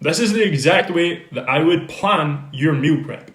This is the exact way that I would plan your meal prep.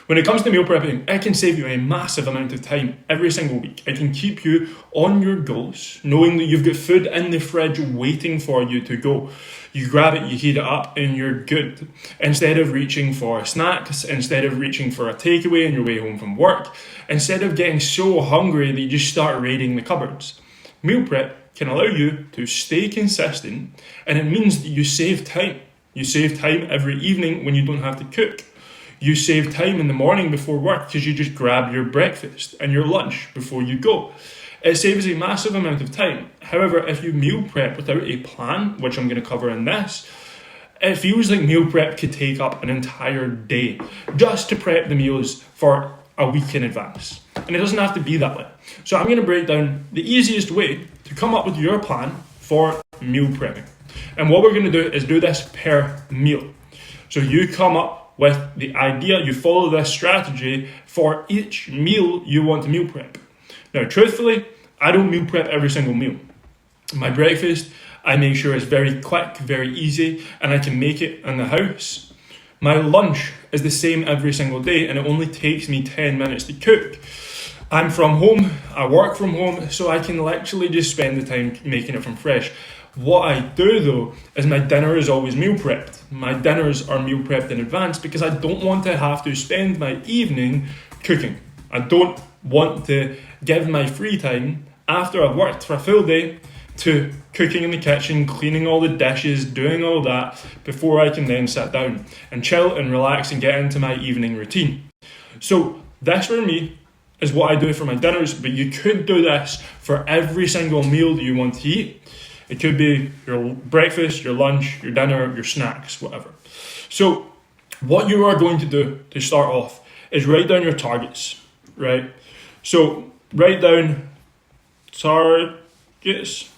When it comes to meal prepping, it can save you a massive amount of time every single week. It can keep you on your goals, knowing that you've got food in the fridge waiting for you to go. You grab it, you heat it up, and you're good. Instead of reaching for snacks, instead of reaching for a takeaway on your way home from work, instead of getting so hungry that you just start raiding the cupboards. Meal prep can allow you to stay consistent, and it means that you save time. You save time every evening when you don't have to cook. You save time in the morning before work because you just grab your breakfast and your lunch before you go. It saves a massive amount of time. However, if you meal prep without a plan, which I'm going to cover in this, it feels like meal prep could take up an entire day just to prep the meals for a week in advance. And it doesn't have to be that way. So I'm going to break down the easiest way to come up with your plan for meal prepping. And what we're going to do is do this per meal. So you come up with the idea, you follow this strategy for each meal you want to meal prep. Now, truthfully, I don't meal prep every single meal. My breakfast, I make sure it's very quick, very easy, and I can make it in the house. My lunch is the same every single day, and it only takes me 10 minutes to cook. I'm from home, I work from home, so I can literally just spend the time making it from fresh. What I do though is my dinner is always meal prepped. My dinners are meal prepped in advance because I don't want to have to spend my evening cooking. I don't want to give my free time after I've worked for a full day to cooking in the kitchen, cleaning all the dishes, doing all that before I can then sit down and chill and relax and get into my evening routine. So this for me is what I do for my dinners, but you could do this for every single meal that you want to eat. It could be your breakfast, your lunch, your dinner, your snacks, whatever. So what you are going to do to start off is write down your targets, right? So write down targets.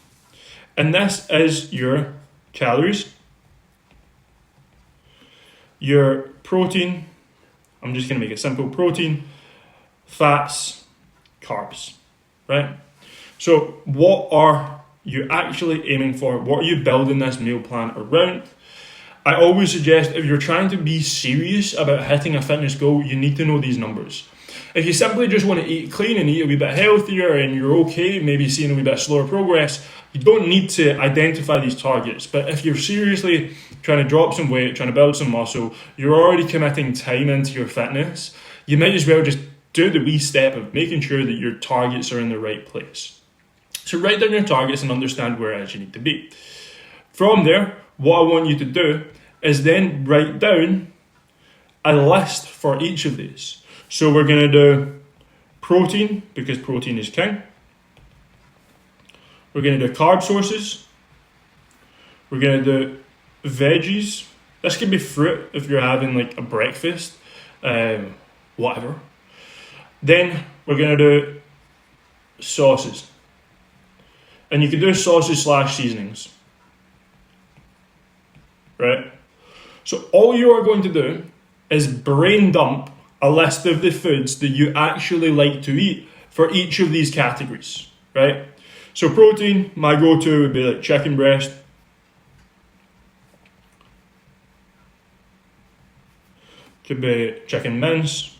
And this is your calories, your protein, I'm just going to make it simple, protein, fats, carbs, right? So what are you actually aiming for? What are you building this meal plan around? I always suggest if you're trying to be serious about hitting a fitness goal, you need to know these numbers. If you simply just want to eat clean and eat a wee bit healthier and you're okay, maybe seeing a wee bit slower progress, you don't need to identify these targets. But if you're seriously trying to drop some weight, trying to build some muscle, you're already committing time into your fitness, you might as well just do the wee step of making sure that your targets are in the right place. So write down your targets and understand where it is you need to be. From there, what I want you to do is then write down a list for each of these. So we're going to do protein, because protein is king. We're going to do carb sources. We're going to do veggies. This could be fruit if you're having like a breakfast, whatever. Then we're going to do sauces. And you can do sauces / seasonings. Right? So all you are going to do is brain dump a list of the foods that you actually like to eat for each of these categories. Right? So protein, my go-to would be like chicken breast. Could be chicken mince.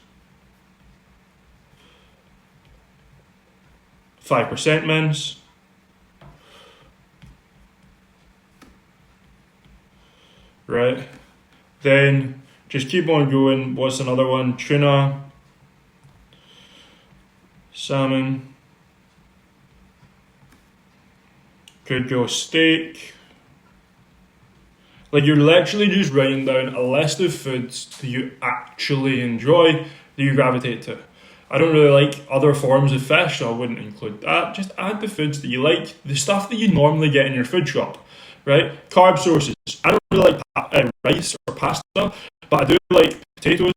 5% mince. Right, then just keep on going. What's another one? Tuna, salmon, could go steak. Like you're literally just writing down a list of foods that you actually enjoy, that you gravitate to. I don't really like other forms of fish, so I wouldn't include that. Just add the foods that you like, the stuff that you normally get in your food shop. Right? Carb sources. I don't really like rice or pasta, but I do like potatoes.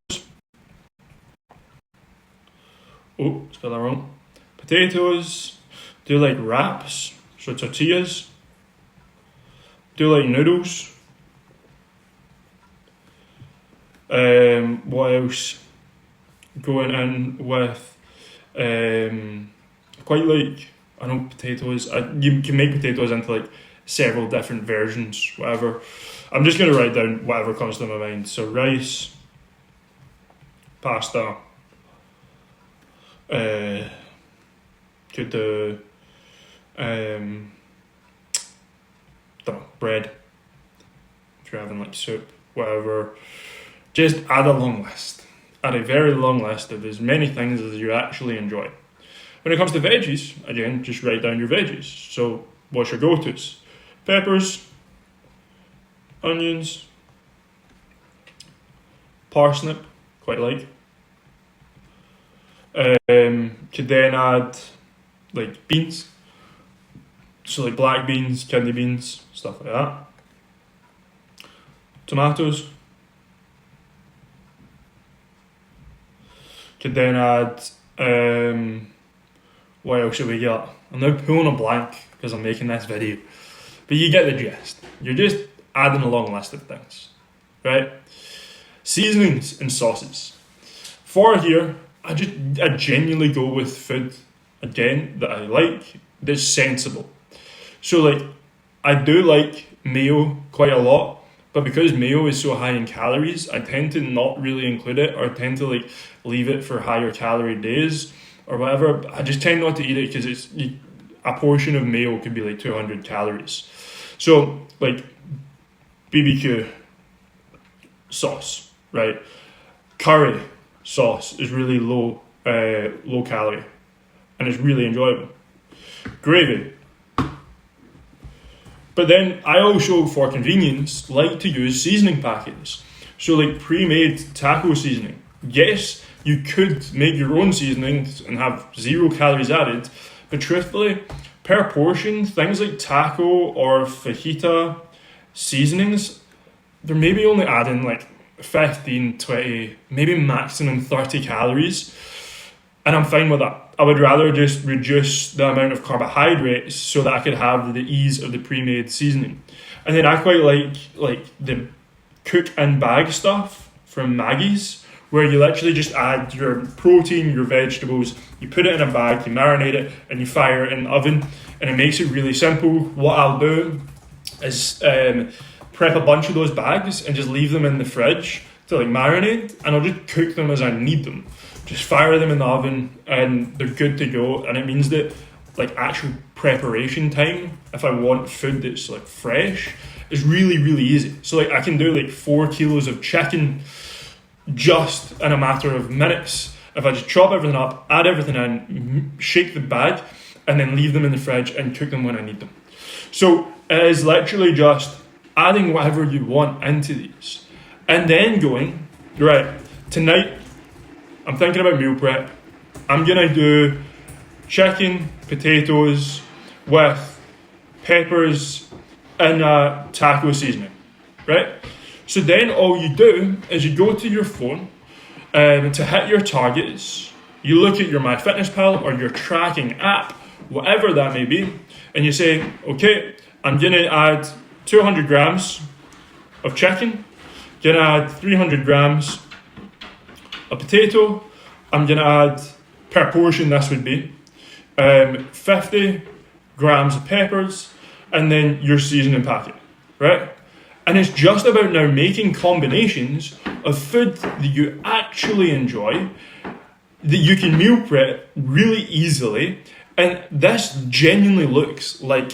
Oh, spelled that wrong. Potatoes. Do like wraps, so tortillas. Do like noodles. What else? Going in with quite like, I know potatoes. You can make potatoes into like several different versions, whatever. I'm just going to write down whatever comes to my mind. So rice, pasta, could do don't know, bread, if you're having like soup, whatever. Just add a long list. Add a very long list of as many things as you actually enjoy. When it comes to veggies, again, just write down your veggies. So what's your go-tos? Peppers, onions, parsnip, quite like. Could then add like beans. So like black beans, kidney beans, stuff like that. Tomatoes. Could then add, what else should we get? I'm now pulling a blank because I'm making this video. But you get the gist. You're just adding a long list of things, right? Seasonings and sauces. For here, I genuinely go with food, again, that I like, that's sensible. So like, I do like mayo quite a lot, but because mayo is so high in calories, I tend to not really include it, or tend to like leave it for higher calorie days or whatever. I just tend not to eat it because a portion of mayo could be like 200 calories. So like BBQ sauce, right? Curry sauce is really low calorie, and it's really enjoyable. Gravy. But then I also, for convenience, like to use seasoning packets. So like pre-made taco seasoning. Yes, you could make your own seasonings and have 0 calories added, but truthfully, per portion, things like taco or fajita seasonings, they're maybe only adding like 15, 20, maybe maximum 30 calories. And I'm fine with that. I would rather just reduce the amount of carbohydrates so that I could have the ease of the pre-made seasoning. And then I quite like the cook and bag stuff from Maggie's, where you literally just add your protein, your vegetables, you put it in a bag, you marinate it, and you fire it in the oven. And it makes it really simple. What I'll do is prep a bunch of those bags and just leave them in the fridge to like marinate, and I'll just cook them as I need them. Just fire them in the oven and they're good to go. And it means that like actual preparation time, if I want food that's like fresh, is really, really easy. So like I can do like 4 kilos of chicken just in a matter of minutes. If I just chop everything up, add everything in, shake the bag, and then leave them in the fridge and cook them when I need them. So it is literally just adding whatever you want into these. And then going, right, tonight, I'm thinking about meal prep. I'm going to do chicken, potatoes with peppers and taco seasoning, right? So then all you do is you go to your phone to hit your targets. You look at your MyFitnessPal or your tracking app, whatever that may be, and you say, okay, I'm going to add 200 grams of chicken, going to add 300 grams of potato, I'm going to add, per portion this would be, 50 grams of peppers, and then your seasoning packet, right? And it's just about now making combinations of food that you actually enjoy, that you can meal prep really easily, and this genuinely looks like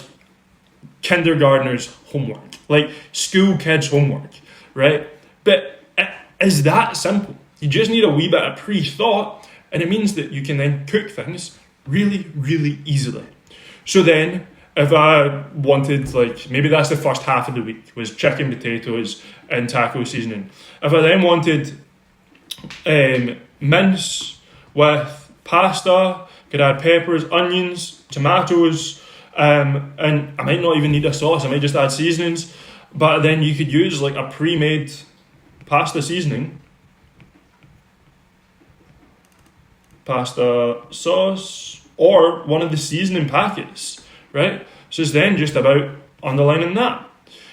kindergartner's homework, like school kids' homework, right? But it is that simple. You just need a wee bit of pre-thought, and it means that you can then cook things really, really easily. So then, if I wanted, like, maybe that's the first half of the week, was chicken, potatoes, and taco seasoning. If I then wanted mince with pasta, could add peppers, onions, tomatoes, and I might not even need a sauce, I might just add seasonings, but then you could use like a pre-made pasta seasoning, pasta sauce, or one of the seasoning packets, right? So it's then just about underlining that.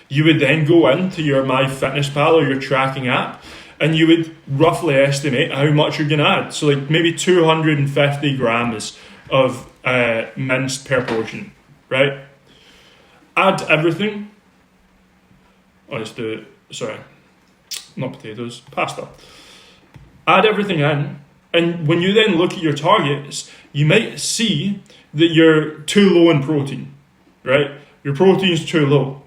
You would then go into your MyFitnessPal or your tracking app, and you would roughly estimate how much you're going to add. So like maybe 250 grams of mince per portion, right? Add everything, let's do, sorry, not potatoes, pasta. Add everything in, and when you then look at your targets, you might see that you're too low in protein, right? Your protein's too low.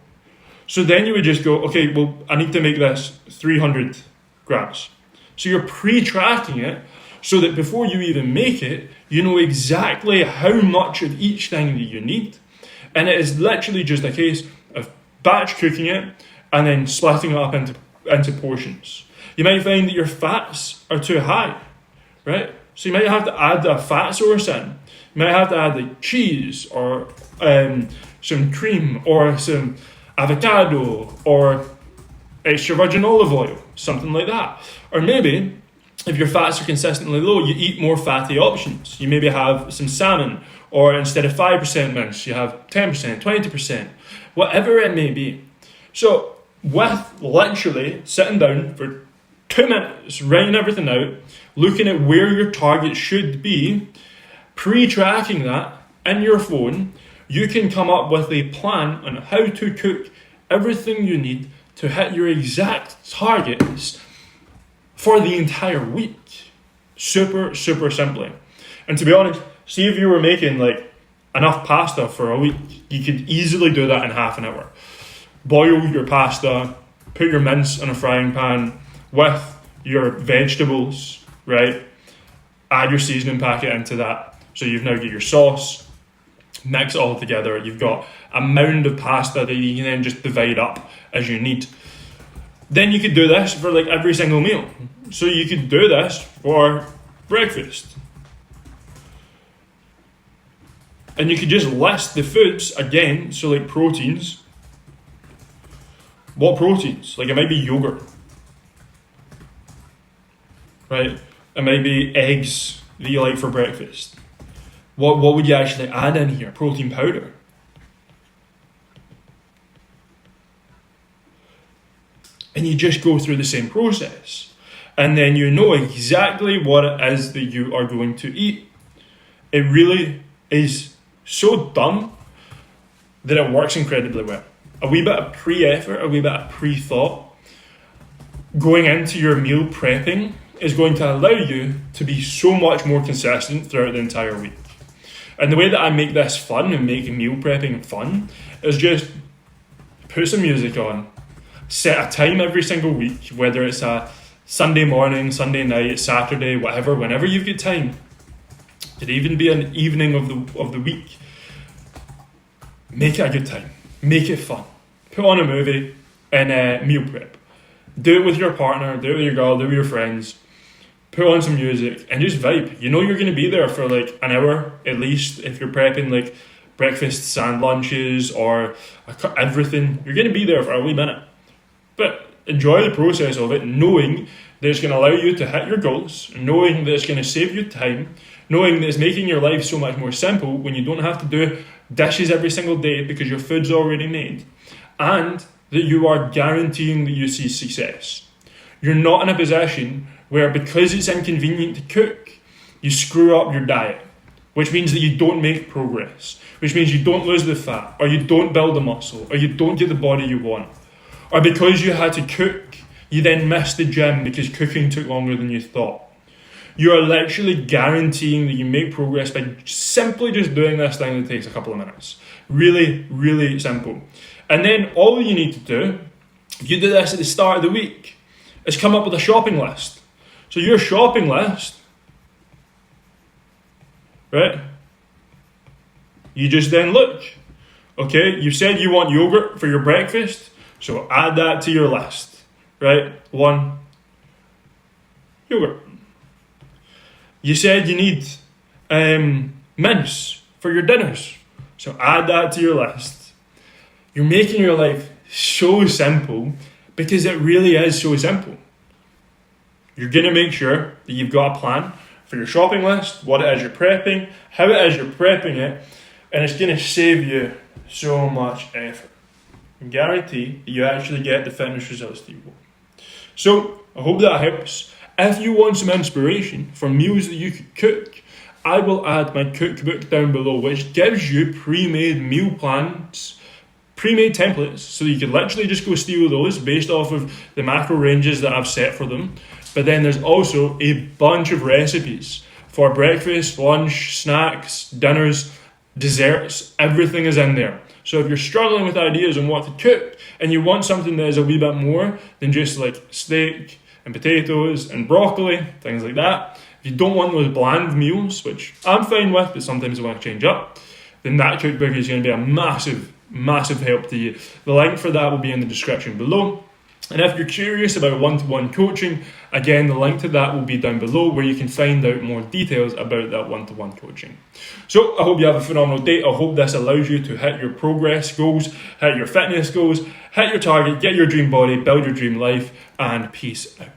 So then you would just go, okay, well, I need to make this 300 grams. So you're pre-tracking it so that before you even make it, you know exactly how much of each thing that you need. And it is literally just a case of batch cooking it and then splitting it up into portions. You might find that your fats are too high, right? So you might have to add a fat source in. You might have to add like cheese or some cream or some avocado or extra virgin olive oil, something like that. Or maybe if your fats are consistently low, you eat more fatty options. You maybe have some salmon, or instead of 5% mince, you have 10%, 20%, whatever it may be. So with literally sitting down for 2 minutes, writing everything out, looking at where your target should be, pre-tracking that in your phone, you can come up with a plan on how to cook everything you need to hit your exact targets for the entire week. Super, super simply. And to be honest, see if you were making like enough pasta for a week, you could easily do that in half an hour. Boil your pasta, put your mince in a frying pan with your vegetables, right? Add your seasoning packet into that. So you've now got your sauce, mix it all together. You've got a mound of pasta that you can then just divide up as you need. Then you could do this for like every single meal. So you could do this for breakfast. And you could just list the foods again, so like proteins. What proteins? Like it might be yogurt. Right? It might be eggs that you like for breakfast. What would you actually add in here? Protein powder. And you just go through the same process. And then you know exactly what it is that you are going to eat. It really is so dumb that it works incredibly well. A wee bit of pre-effort, a wee bit of pre-thought going into your meal prepping is going to allow you to be so much more consistent throughout the entire week. And the way that I make this fun and make meal prepping fun is just put some music on, set a time every single week, whether it's a Sunday morning, Sunday night, Saturday, whatever, whenever you've got time. It could even be an evening of the week. Make it a good time. Make it fun. Put on a movie and meal prep. Do it with your partner, do it with your girl, do it with your friends. Put on some music and just vibe. You know you're going to be there for like an hour at least if you're prepping like breakfasts and lunches or everything. You're going to be there for a wee minute. But enjoy the process of it, knowing that it's going to allow you to hit your goals, knowing that it's going to save you time, knowing that it's making your life so much more simple when you don't have to do dishes every single day because your food's already made, and that you are guaranteeing that you see success. You're not in a position where because it's inconvenient to cook, you screw up your diet, which means that you don't make progress, which means you don't lose the fat, or you don't build the muscle, or you don't get the body you want. Or because you had to cook, you then missed the gym because cooking took longer than you thought. You are literally guaranteeing that you make progress by simply just doing this thing that takes a couple of minutes. Really, really simple. And then all you need to do, if you do this at the start of the week, is come up with a shopping list. So your shopping list, right? You just then look. Okay, you said you want yogurt for your breakfast, so add that to your list, right? 1, yogurt. You said you need mince for your dinners, so add that to your list. You're making your life so simple because it really is so simple. You're going to make sure that you've got a plan for your shopping list, what it is you're prepping, how it is you're prepping it, and it's going to save you so much effort. I guarantee that you actually get the fitness results that you want. So, I hope that helps. If you want some inspiration for meals that you could cook, I will add my cookbook down below, which gives you pre-made meal plans, pre-made templates, so you can literally just go steal those based off of the macro ranges that I've set for them. But then there's also a bunch of recipes for breakfast, lunch, snacks, dinners, desserts. Everything is in there. So if you're struggling with ideas on what to cook and you want something that is a wee bit more than just like steak and potatoes and broccoli, things like that, if you don't want those bland meals, which I'm fine with, but sometimes I want to change up, then that cookbook is going to be a massive, massive help to you. The link for that will be in the description below. And if you're curious about one-to-one coaching, again, the link to that will be down below, where you can find out more details about that one-to-one coaching. So I hope you have a phenomenal day. I hope this allows you to hit your progress goals, hit your fitness goals, hit your target, get your dream body, build your dream life, and peace out.